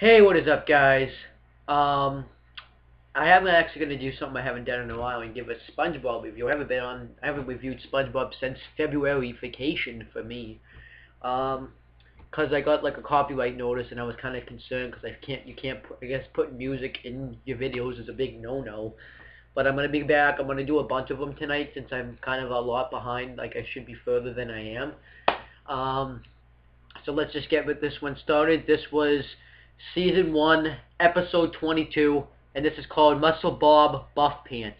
Hey, what is up, guys? Um, I am actually going to do something I haven't done in a while and give a SpongeBob review. I haven't reviewed SpongeBob since February vacation for me. Cause I got like a copyright notice and I was kind of concerned because you can't put, I guess putting music in your videos is a big no-no. But I'm going to be back. I'm going to do a bunch of them tonight since I'm kind of a lot behind. Like I should be further than I am. So let's just get with this one started. This was Season 1, Episode 22, and this is called MuscleBob BufffPants.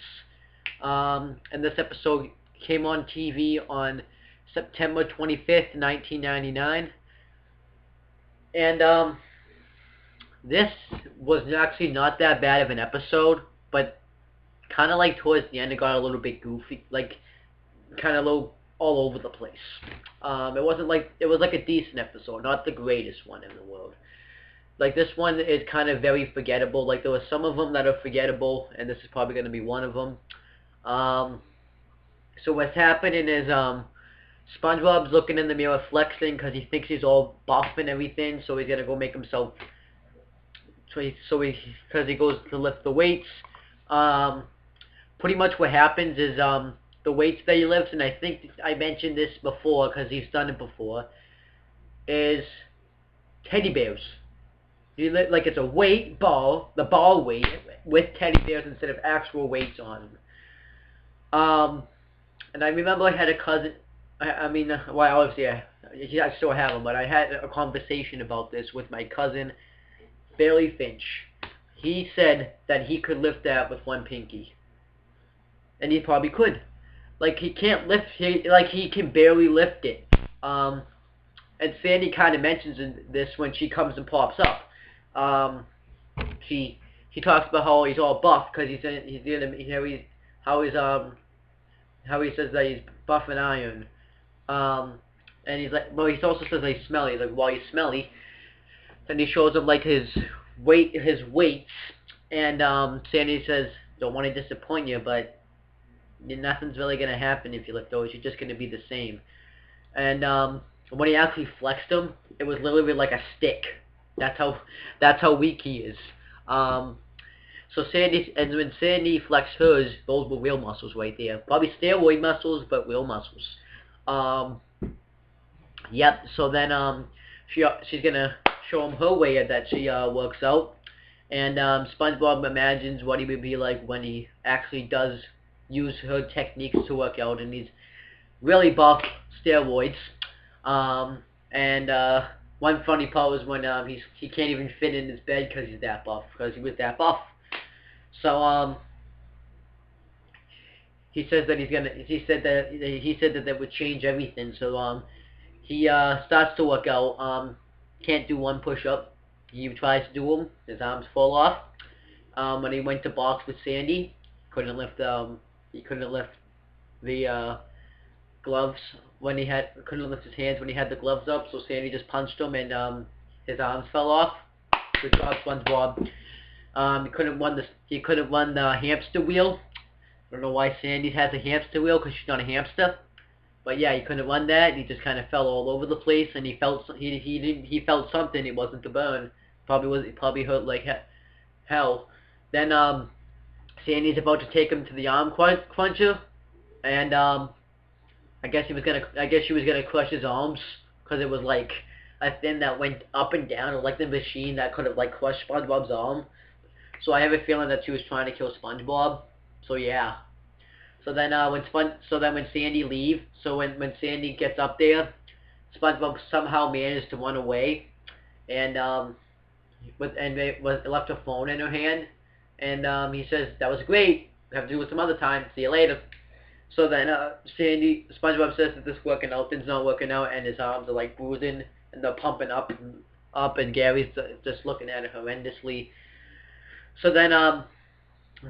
And this episode came on TV on September 25th, 1999. And this was actually not that bad of an episode, but kind of like towards the end it got a little bit goofy, like kind of all over the place. It was like a decent episode, not the greatest one in the world. Like this one is kind of very forgettable. Like there were some of them that are forgettable, and this is probably going to be one of them. So what's happening is SpongeBob's looking in the mirror flexing because he thinks he's all buff and everything. So he's gonna go make himself. Because he goes to lift the weights. Pretty much what happens is the weights that he lifts, and I think I mentioned this before because he's done it before, is teddy bears. Like it's a weight ball, the ball weight with teddy bears instead of actual weights on them. And I remember I had a cousin. Well, obviously I still have him, but I had a conversation about this with my cousin, Bailey Finch. He said that he could lift that with one pinky, and he probably could. Like he can't lift, he can barely lift it. And Sandy kind of mentions this when she comes and pops up. She talks about how he's all buff because how he says that he's buff and iron. And he's like, well, he also says that he's smelly. He's like, well, he's smelly. And he shows him like his weights. And Sandy says, don't want to disappoint you, but nothing's really gonna happen if you lift those. You're just gonna be the same. And when he actually flexed them, it was literally like a stick. That's how weak he is. So when Sandy flexed hers, those were real muscles right there. Probably steroid muscles, but real muscles. Yep. So then she's gonna show him her way that she works out, and SpongeBob imagines what he would be like when he actually does use her techniques to work out, and he's really buff, steroids. One funny part was when he can't even fit in his bed because he's that buff, because he was that buff. So he said that would change everything. So he starts to work out. Can't do one push-up. He tries to do them. His arms fall off. When he went to box with Sandy, couldn't lift the gloves when couldn't lift his hands when he had the gloves up, so Sandy just punched him and his arms fell off. Good job, SpongeBob. He couldn't run the hamster wheel. I don't know why Sandy has a hamster wheel, because she's not a hamster. But yeah, he couldn't run that. He just kind of fell all over the place, and he felt something. It wasn't the burn. Probably hurt like hell. Then Sandy's about to take him to the arm cruncher, and I guess she was gonna crush his arms, because it was like a thing that went up and down, or like the machine that could have like crushed SpongeBob's arm. So I have a feeling that she was trying to kill SpongeBob. So yeah. So then when Sandy leaves, when Sandy gets up there, SpongeBob somehow managed to run away, and left a phone in her hand, and he says, that was great. Have to do it some other time. See you later. So then SpongeBob says that this thing's not working out, and his arms are like bruising, and they're pumping up, and Gary's just looking at it horrendously. So then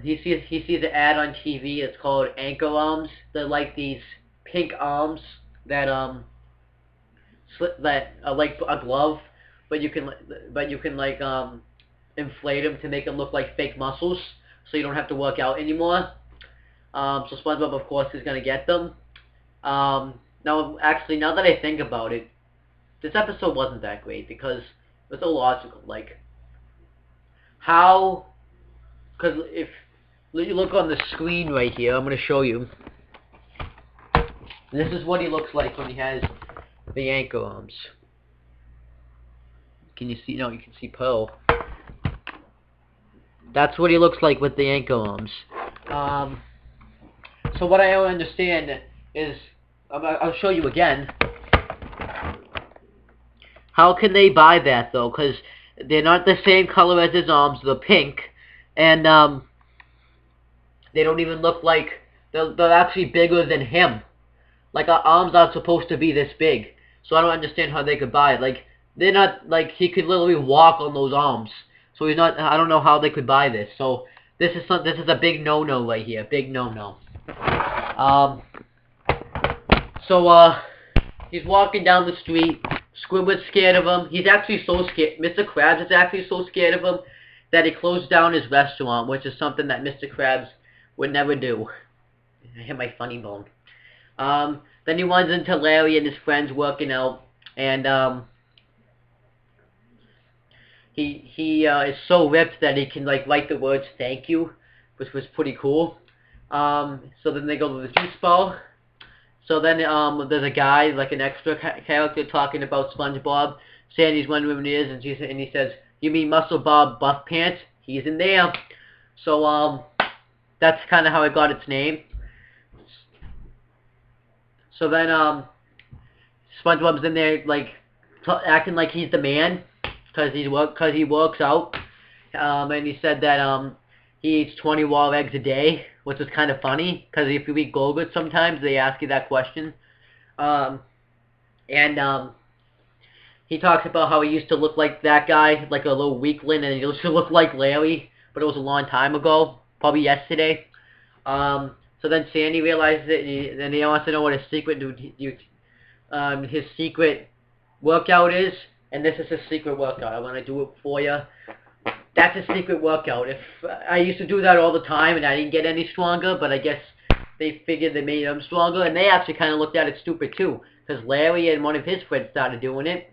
he sees an ad on TV. It's called Anchor Arms. They're like these pink arms that are like a glove, but you can like inflate them to make them look like fake muscles, so you don't have to work out anymore. So SpongeBob, of course, is going to get them. Now that I think about it, this episode wasn't that great because it was illogical. Like, how, because if you look on the screen right here, I'm going to show you. This is what he looks like when he has the anchor arms. Can you see? No, you can see Pearl. That's what he looks like with the anchor arms. So what I don't understand is, I'll show you again. How can they buy that though? Because they're not the same color as his arms. They're pink, and they don't even look like they're actually bigger than him. Like, our arms aren't supposed to be this big, so I don't understand how they could buy it. Like, they're not, like, he could literally walk on those arms. So he's not, I don't know how they could buy this. So this is a big no-no right here, big no-no. He's walking down the street. Squidward's scared of him. He's actually so scared. Mr. Krabs is actually so scared of him that he closed down his restaurant, which is something that Mr. Krabs would never do. I hit my funny bone. Then he runs into Larry and his friends working out, and he is so ripped that he can like write the words "thank you," which was pretty cool. So then they go to the juice bar. So then there's a guy, like an extra character, talking about SpongeBob. Sandy's wondering who it is, and he says, "You mean MuscleBob BufffPants? He's in there." So that's kind of how it got its name. So then, SpongeBob's in there, like, acting like he's the man, because he works out, and he said that, he eats 20 raw eggs a day, which is kind of funny, because if you eat Go-Gurt sometimes, they ask you that question, he talks about how he used to look like that guy, like a little weakling, and he used to look like Larry, but it was a long time ago, probably yesterday. So then Sandy realizes it, and he wants to know what his secret his secret workout is, and this is his secret workout. I want to do it for you. That's his secret workout. If I used to do that all the time, and I didn't get any stronger, but I guess they figured they made him stronger, and they actually kind of looked at it stupid too, because Larry and one of his friends started doing it.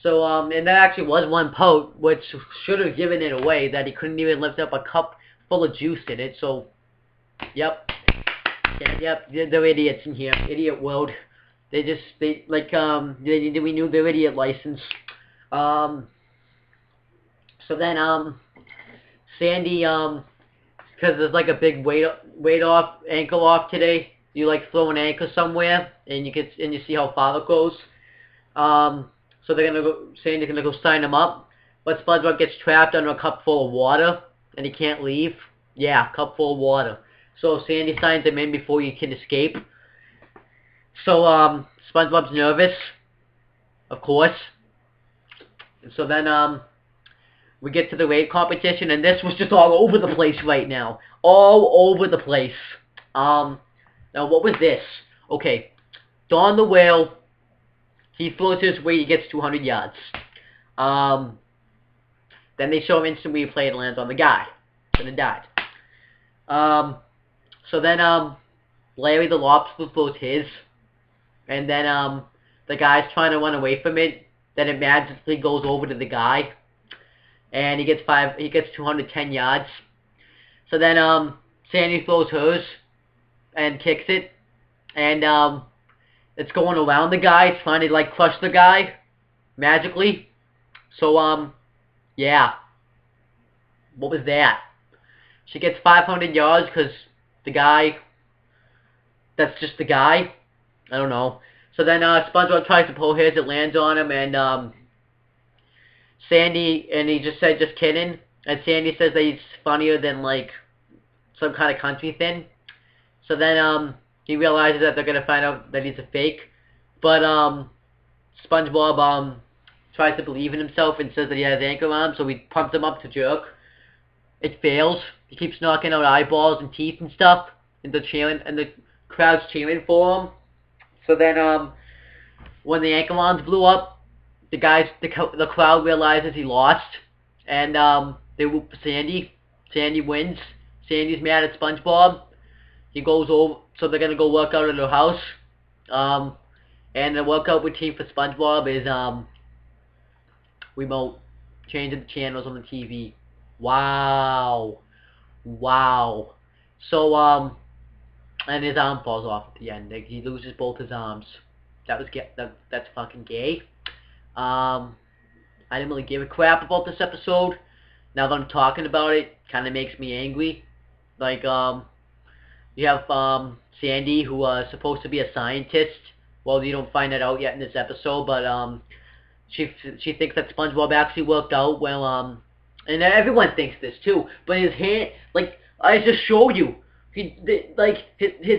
So and that actually was one post which should have given it away, that he couldn't even lift up a cup full of juice in it. So, yep. Yep, they're idiots in here. Idiot world. We knew their idiot license. So then, Sandy, because there's like a big ankle off today. You like throw an anchor somewhere, and you see how far it goes. So Sandy's gonna go sign him up, but SpongeBob gets trapped under a cup full of water, and he can't leave. Yeah, cup full of water. So Sandy signs him in before he can escape. So SpongeBob's nervous, of course. So then we get to the raid competition, and this was just all over the place right now. All over the place. Now what was this? Okay, Don the Whale, he floats his way, he gets 200 yards. Then they show him instant replay and lands on the guy. And then died. So then, Larry the Lobster floats his, and then, the guy's trying to run away from it, then it magically goes over to the guy, and he gets 210 yards. So then, Sandy floats hers, and kicks it, and, it's going around the guy, it's trying to, like, crush the guy, magically. So, yeah. What was that? She gets 500 yards, because the guy, that's just the guy. I don't know. So then SpongeBob tries to pull his, it lands on him, and Sandy, and he just said, just kidding. And Sandy says that he's funnier than, like, some kind of country thing. So then he realizes that they're going to find out that he's a fake. But SpongeBob tries to believe in himself and says that he has anchor arms, so he pumps him up to jerk. It fails. He keeps knocking out eyeballs and teeth and stuff, and the crowd's cheering for him. So then, when the anchor arms blew up, the crowd realizes he lost, and they whoop for Sandy. Sandy wins. Sandy's mad at SpongeBob. He goes over, so they're gonna go work out at their house. And the workout routine for SpongeBob is remote, changing the channels on the TV. Wow. Wow. So, and his arm falls off at the end. Like, he loses both his arms. That's fucking gay. I didn't really give a crap about this episode. Now that I'm talking about it, kind of makes me angry. Like, you have, Sandy, who, is supposed to be a scientist. Well, you don't find that out yet in this episode, but, she thinks that SpongeBob actually worked out. Well, and everyone thinks this too. But his hand, like I just showed you, his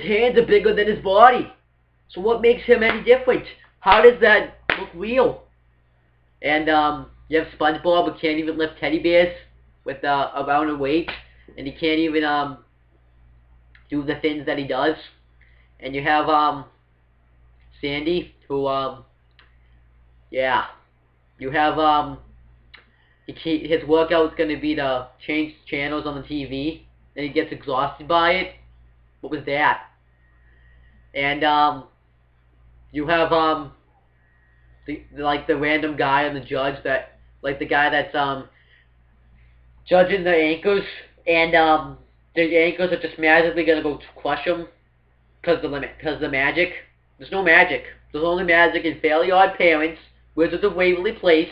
hands are bigger than his body. So what makes him any different? How does that look real? And you have SpongeBob who can't even lift teddy bears with a round of weight, and he can't even do the things that he does. And you have Sandy who yeah. You have, his workout is going to be to change channels on the TV, and he gets exhausted by it. What was that? And, you have, the random guy on the judge that, like, the guy that's, judging the anchors, and, the anchors are just magically going to go crush him, because the magic. There's no magic. There's only magic in Fairly Odd Parents, Wizards of Waverly Place,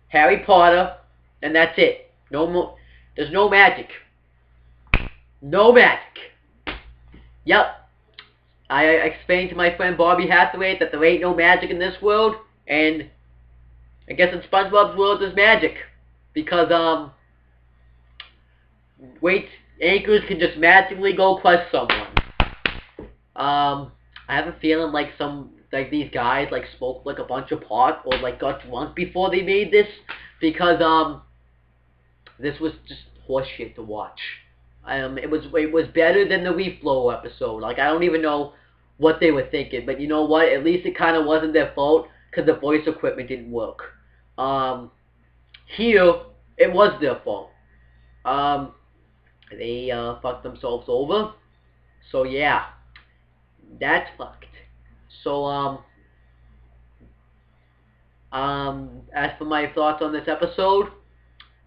Harry Potter, and that's it. No more. There's no magic. No magic. Yep. I explained to my friend Bobby Hathaway that there ain't no magic in this world, and I guess in SpongeBob's world there's magic. Because, anchors can just magically go crush someone. I have a feeling like these guys smoked like a bunch of pot or got drunk before they made this, because this was just horseshit to watch. It was better than the Reef Blower episode. Like, I don't even know what they were thinking, but you know what? At least it kind of wasn't their fault because the voice equipment didn't work. Here it was their fault. They fucked themselves over. So yeah. That's fucked. So, as for my thoughts on this episode,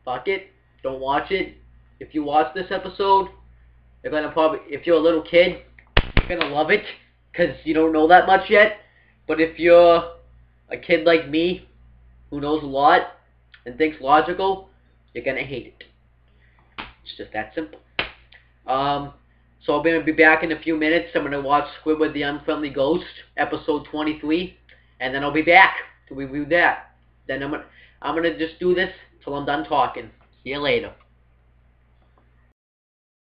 fuck it. Don't watch it. If you watch this episode, you're gonna if you're a little kid, you're gonna love it, because you don't know that much yet. But if you're a kid like me, who knows a lot, and thinks logical, you're gonna hate it. It's just that simple. So I'm going to be back in a few minutes. I'm going to watch Squidward the Unfriendly Ghost, episode 23, and then I'll be back to review that. Then I'm going to just do this till I'm done talking. See you later.